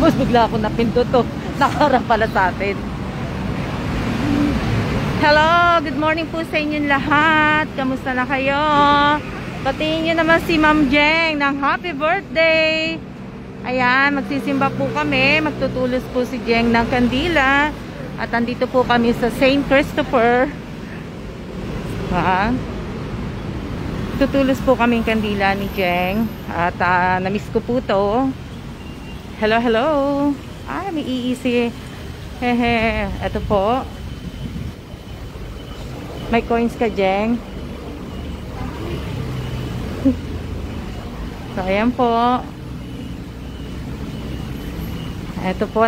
Tapos bigla ako napindot to. Nakaharap pala sa atin. Hello, good morning po sa inyong lahat. Kamusta na kayo? Patingin nyo naman si Ma'am Jeng ng happy birthday. Ayan, magsisimba po kami. Magtutulos po si Jeng ng kandila. At andito po kami sa St. Christopher. Tutulos po kami ng kandila ni Jeng. At namiss ko po to. Hello, hello. May iisi. Hehe. Ito po. May coins ka, Jeng? So, ayan po. Ito po,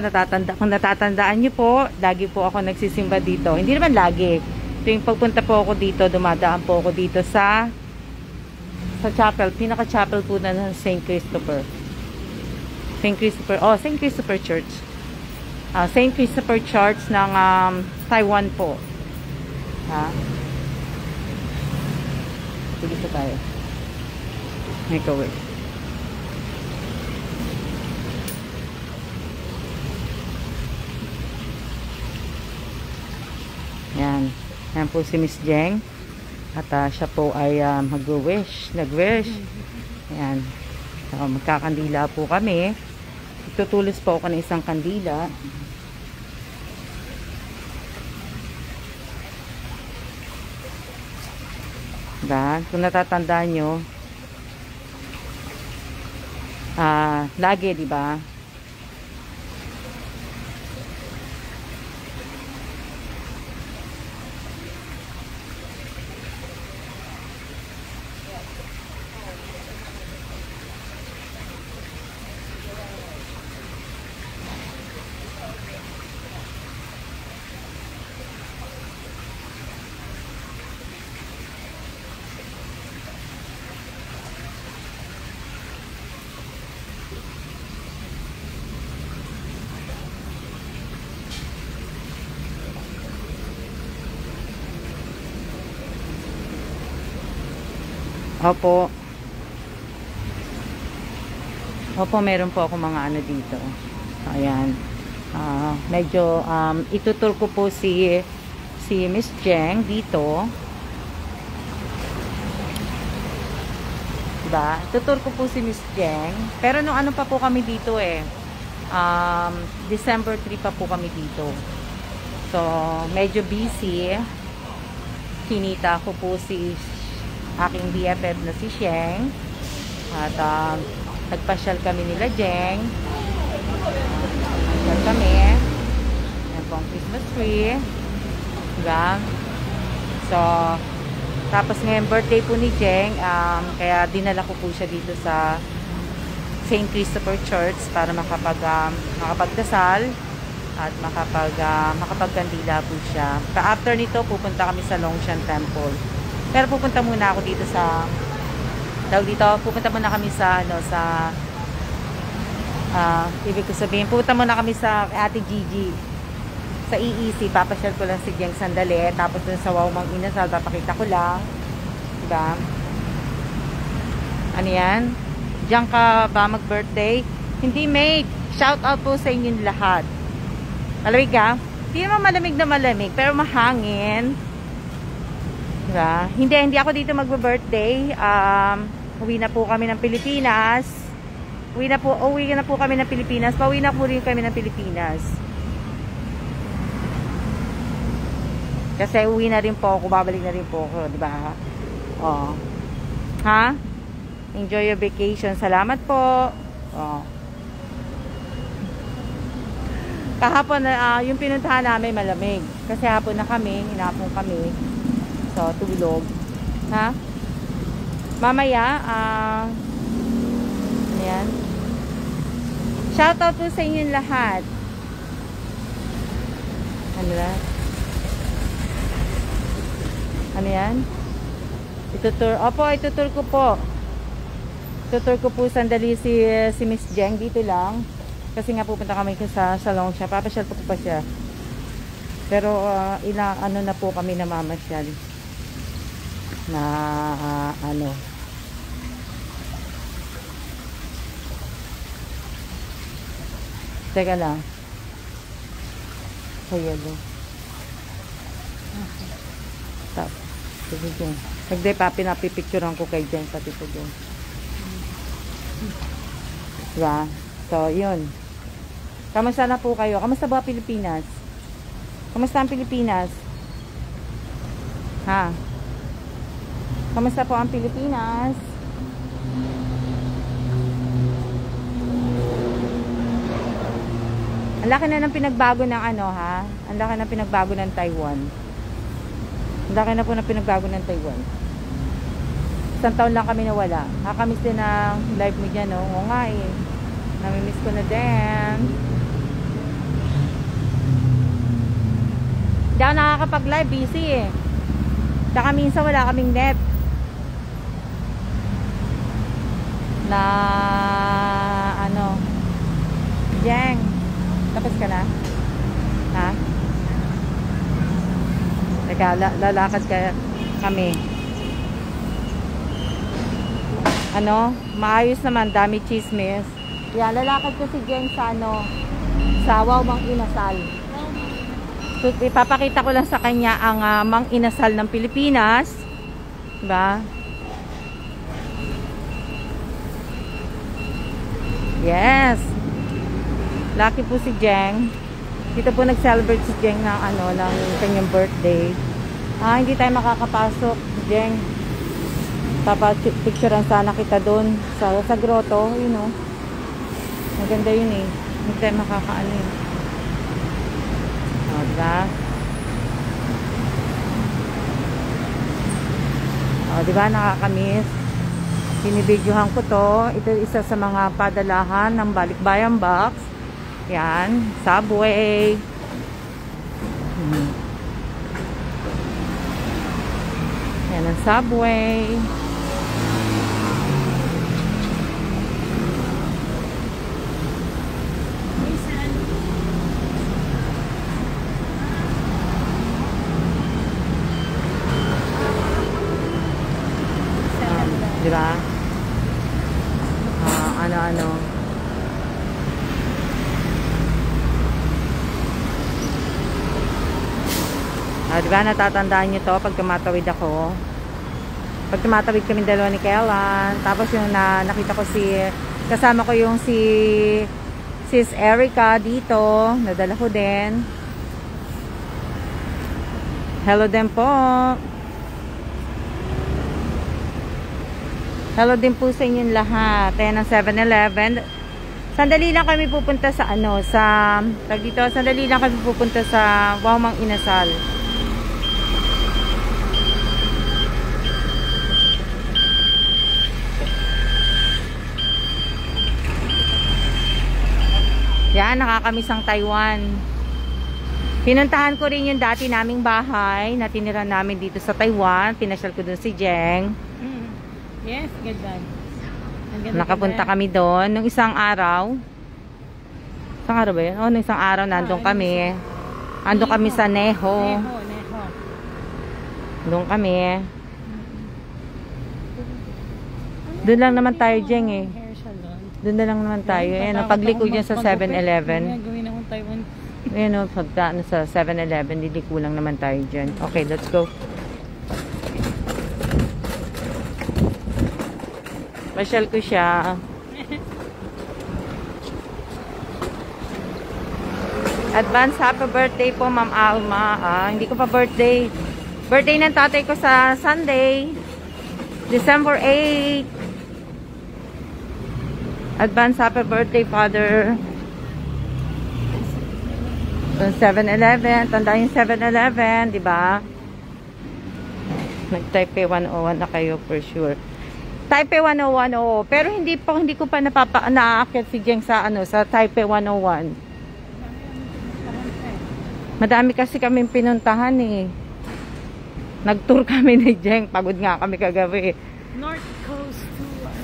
kung natatandaan nyo po, lagi po ako nagsisimba dito. Hindi naman lagi. Tuwing pagpunta po ako dito, dumadaan po ako dito sa chapel. Pinaka-chapel po na ng St. Christopher. St. Christopher Church. St. Christopher Church ng Taiwan po. Dito tayo. Microwave. Yan. Yan po si Miss Jeng. At siya po ay nag-wish. Yan. So, magkakandila po kami. Tutulos po ako ng isang kandila. Kung natatandaan nyo, lagi, di ba? Opo, meron po ako mga ano dito. Ayan. Medyo itutur ko po si Miss Jeng dito. Diba? Tutur ko po si Miss Jeng. Pero nung ano pa po kami dito December 3 pa po kami dito. So, medyo busy. Kinita ko po si aking BFF na si Sheng. At nagpasyal kami nila Jeng. Pasyal kami. Yan po ang Christmas tree. Diba? So, tapos ngayon birthday po ni Jeng. Kaya dinala ko po siya dito sa St. Christopher Church para makapagdasal at makapagkandila po siya. After nito, pupunta kami sa Longshan Temple. Pero pupunta muna ako dito pupunta muna kami sa ibig ko sabihin, pupunta muna kami sa Ate Gigi sa EEC. Papasyal ko lang si Jeng sandali, tapos dun sa Wow Mang Inasal papakita ko lang, diba? Ano yan? Diyan ka ba mag birthday? Hindi, mate. Shout out po sa inyong lahat. Malamig ka? Hindi naman malamig na malamig, pero mahangin. Diba? Hindi ako dito magbe-birthday. Uwi na po kami ng Pilipinas. Uwi na po kami ng Pilipinas. Pauwi na po rin kami ng Pilipinas. Kasi uwi na rin po ako. Babalik na rin po ako. Diba? Enjoy your vacation. Salamat po. Kahapon, yung pinuntahan namin malamig. Kasi hapon na kami. Hinapon kami. So, tulog. Mamaya, ayan. Shoutout po sa inyong lahat. Ano yan? Itutur ko po. Itutur ko po sandali si Miss Jeng. Dito lang. Kasi nga pupunta kami sa salon siya. Papasyal po pa siya. Pero, ano na po kami namamasyal. Na Teka lang. Sa yellow. Tapos, sige dyan. Nagday pa, pinapipicturean ko kay Jen pati po dyan. Diba? So, yun. Kamusta na po kayo? Kamusta ba Pilipinas? Kamusta ang Pilipinas? Ha? Kamusta po ang Pilipinas? Ang laki na ng pinagbago ng ano ha? Ang laki na pinagbago ng Taiwan. Ang laki na po ng pinagbago ng Taiwan. Isang taon lang kami nawala. Nakakamiss din ang live mo dyan, no? Oo nga eh. Namimiss ko na din. Hindi ako nakakapag-live, busy eh. Tsaka minsan wala kaming net. Na ano, Jeng, tapos ka na? Ha? Teka, lalakad kami. Ano, maayos naman, dami chismis. Yan, lalakad ko si Jeng sa ano, sa Wow Mang Inasal. So, ipapakita ko lang sa kanya ang Mang Inasal ng Pilipinas. Diba? Yes. Lucky po si Jeng. Dito po nag-celebrate si Jeng ng ano, ng kanyang birthday. Hindi tayo makakapasok, Jeng. Picturean sana kita doon sa grotto, you know. Maganda yun eh. Hindi tayo makakaano yun. Diba? Diba nakakamiss? Binibidyohan ko to. Ito isa sa mga padalahan ng Balikbayan Box. Yan, Subway. Yan ang Subway. Diba? Ano-ano. Diba, natatandaan nyo to pag tumatawid ako. Pag tumatawid kami dalawa ni Kailan. Tapos yung nakita ko kasama ko yung Sis Erica dito. Nadala ko din. Hello din po. Hello din po sa inyong lahat. Ayan ang 7-Eleven. Sandali lang kami pupunta sa sandali lang kami pupunta sa Wow Mang Inasal. Yan, nakakamiss ang Taiwan. Pinuntahan ko rin yung dati naming bahay na tinira namin dito sa Taiwan. Pinasyal ko dun si Jeng. Yes, ganda. Nakapunta kami doon nung isang araw. Isang araw ba yun? Nung isang araw nandun kami. Andun kami sa Neho. Doon kami. Doon lang naman tayo, Jeng eh. Doon na lang naman tayo. Ayan, pagliko dyan sa 7-Eleven. Ayan o, pagdaan sa 7-Eleven, liliko lang naman tayo dyan. Okay, let's go. Pasyal ko siya. Advance happy birthday po, Ma'am Alma. Hindi ko pa birthday. Birthday ng tatay ko sa Sunday. December 8. Advance happy birthday, Father. 7-Eleven. Tanda yung 7-Eleven, di ba? Nag-Taipei 101 na kayo for sure. Taipei 101, oo. Pero hindi ko pa naaakyat si Jeng sa sa Taipei 101. Madami kasi kaming pinuntahan eh. Nag-tour kami ni Jeng. Pagod nga kami kagabi. North Coast Tour.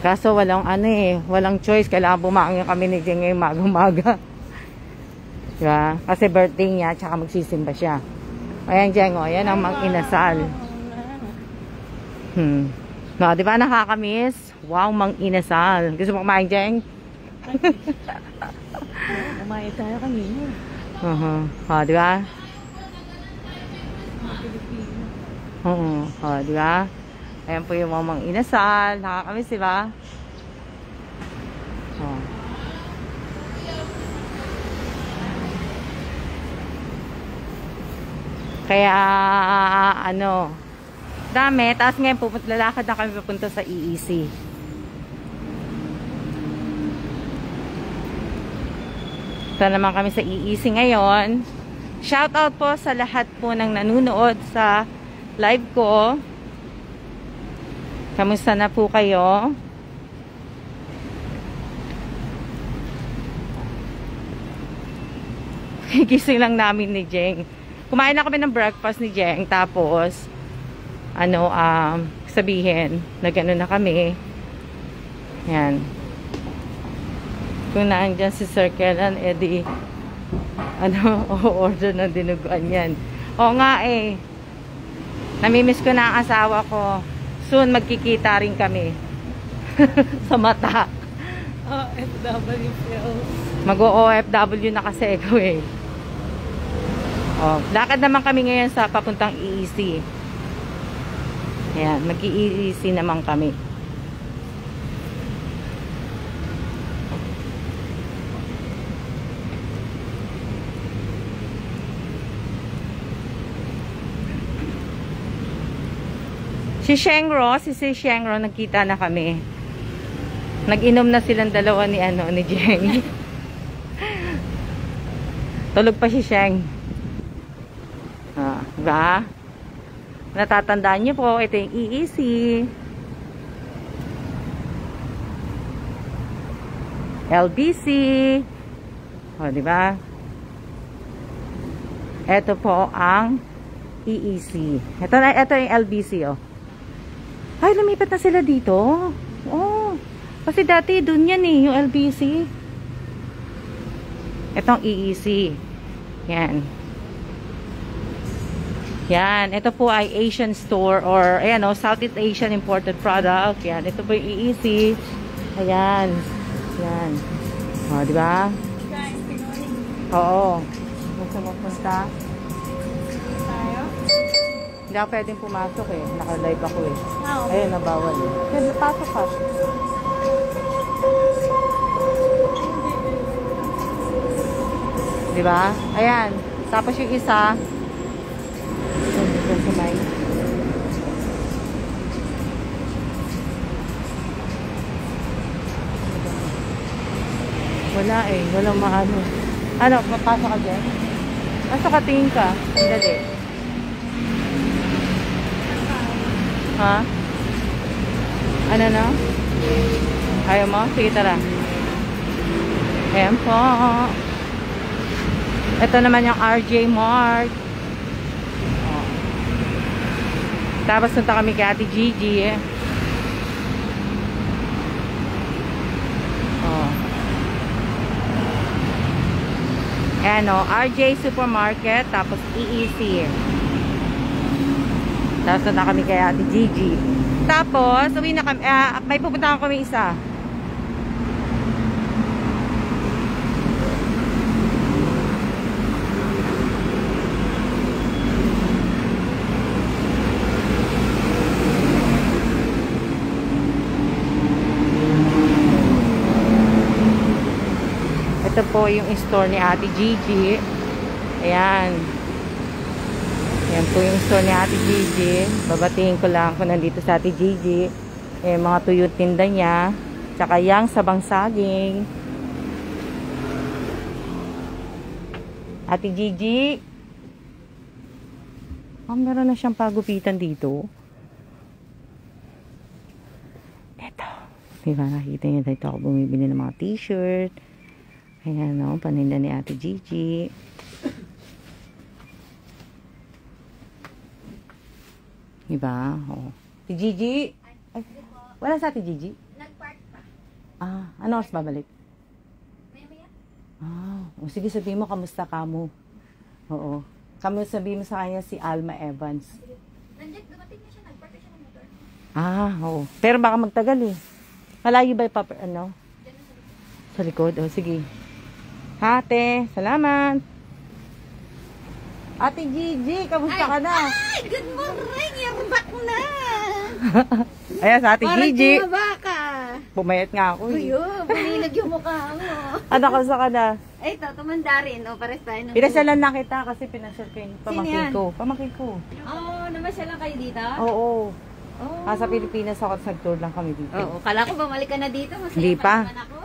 Kaso walang choice. Kailangan bumangon kami ni Jeng ngayong maga-maga. Diba? Kasi birthday niya, tsaka magsisimba siya. Ayan, Jeng, o. Ayan ang Mang Inasal. No, di ba nakakamiss? Wow, Mang Inasal. Gusto mo kumain, Jeng? kumain tayo kanina. Di ba? Mga Pilipino. Di ba? Ayan po yung mamang inasal. Nakakamiss, di ba? Kaya, dami. Tapos ngayon, lalakad na kami papunta sa EEC. Ito naman kami sa EEC ngayon. Shout out po sa lahat po ng nanunood sa live ko. Kamusta na po kayo? Gising lang namin ni Jeng. Kumain na kami ng breakfast ni Jeng. Tapos, sabihin na gano'n na kami. Yan. Kung naandyan si Sir Kellan, edi, o-order ng dinuguan yan. Oo nga eh. Namimiss ko na ang asawa ko. Soon, magkikita rin kami. Sa mata. OFW Phil. Mag-OFW na kasi ako eh. Lakad naman kami ngayon sa papuntang EEC. Ayan, mag-EEC naman kami. Si Shengro, nagkita na kami. Nag-inom na silang dalawa ni Jeng. Tulog pa si Sheng. Diba? Natatandaan niyo po, ito yung EEC. LBC. Diba? Ito po ang EEC. Ito yung LBC, Ay, lumipat na sila dito. Kasi dati dun yan yung LBC. Itong EEC. Yan. Yan. Ito po ay Asian store or, Southeast Asian imported product. Yan. Ito po yung EEC. Ayan. Yan. Diba? Oo. Gusto mo punta? Tayo? Hindi ako pwedeng pumasok eh. Naka-live ako eh. Okay. Ayun, nabawal eh. Kaya pasok ka. Diba? Ayan. Tapos yung isa. Sumay. Wala eh. Walang maano. Papasok ka dyan? Pasok ka, tingin ka. Dali. Ha? Ano na? Ayaw mo? Sige, tara. Ayan po. Ito naman yung RJ Mart. Tapos punta kami kay Ate Gigi. Ayan RJ Supermarket. Tapos EEC. Tapos punta kami kay Ate Gigi. Tapos, uwi na kami. May pupunta kami isa. Ito po yung store ni Ate Gigi. Ayan. Ayan po yung store ni Ate Gigi. Babatiin ko lang kung nandito sa Ate Gigi. Mga tuyot tinda niya. Tsaka yang sabang saging. Ate Gigi. Meron na siyang pagupitan dito. Ito. Diba nakita niyo dito ako bumibili ng mga t-shirt. Ayan paninda ni Ate Gigi. Diba? Ate Gigi. Ay, wala sa Ate Gigi? Nag-park pa. Ano oras babalik? Maya-maya. Sige sabihin mo, kamusta ka mo? Oo. Sabihin mo sa kanya si Alma Evans. Nandiyan, dumating na siya. Nag-park siya ng motor. Oo. Pero baka magtagal eh. Malayo ba yung Diyan na sa likod. sa likod? Sige. Ate, salamat. Ate Gigi, kamusta ka na? Ay, good morning! You're back na! Ayan, sa Ate Gigi. tumaba ka. Pumayat nga ako. Eh. Uyo, bulilag yung mukha mo. Ano ka sa ka na? Ay, ito, tumanda rin. O, pares tayo. Pinasyalan na kita kasi pinasal ko yung pamangkin yan? ko. Pamangkin ko. Oo, namasyal lang kayo dito? Oo. Oo. Sa Pilipinas ako, nag-tour lang kami dito. Oo, kala ko bumalik ka na dito. Masaya Hindi pa. naman ako.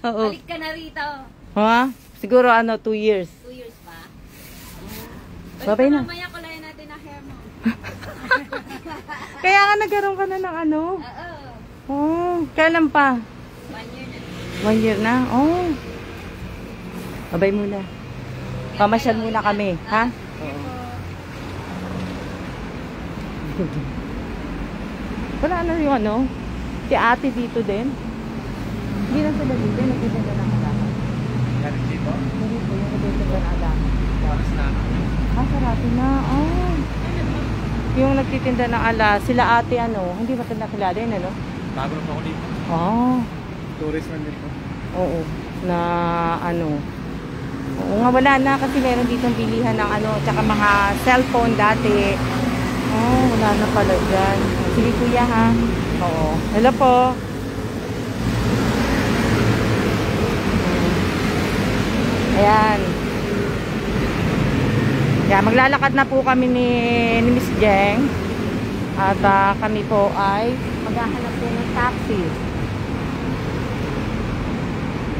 Oo. Balik ka na rito. Ha? Siguro 2 years. 2 years pa. Babay na. Mamaya kulayan natin ang hair mo. Kaya nga nagkaroon ka na ng ano. Oo. Oh, kailan pa? 1 year na. 1 year na? Oh. Babay muna. Pamasyal muna kami, ha? Oo. Wala na yung ano? Si ate dito din. Hindi na sila dito. Nagtitinda ng alaman. Dito? Hindi po, yung nagtitinda ng alaman. Oras na. Sarati na. Oh. Yung nagtitinda ng sila ate hindi ba ito nakilala yun, ano? Bago na ako dito. Oh. Tourist man dito. Oo. Na Oo nga, wala na kasi meron dito bilihan ng tsaka mga cellphone dati. Oh, wala na pala dyan. Sige kuya ha. Oo. Hello po. Ayan. Yeah, maglalakad na po kami ni Miss Jeng. At kami po ay maghahanap po ng taxi.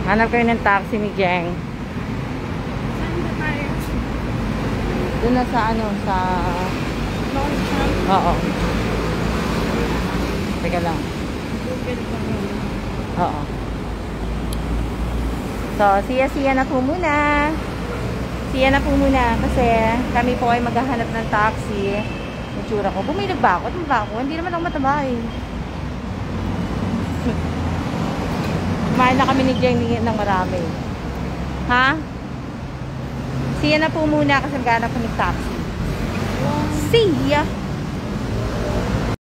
Hanap kayo ng taxi ni Jeng. Saan ba tayo? Doon na sa sa... Oo. Teka lang. Google ko muna. Oo. So, siya na po muna. Siya na po muna kasi kami po ay maghahanap ng taxi. Yung tsura ko. Bumilag ba ako? Tumba ako? Hindi naman ako mataba eh. Kumain na kami ni Jenny ng marami. Ha? Siya na po muna kasi maghahanap ko ng taxi. See ya!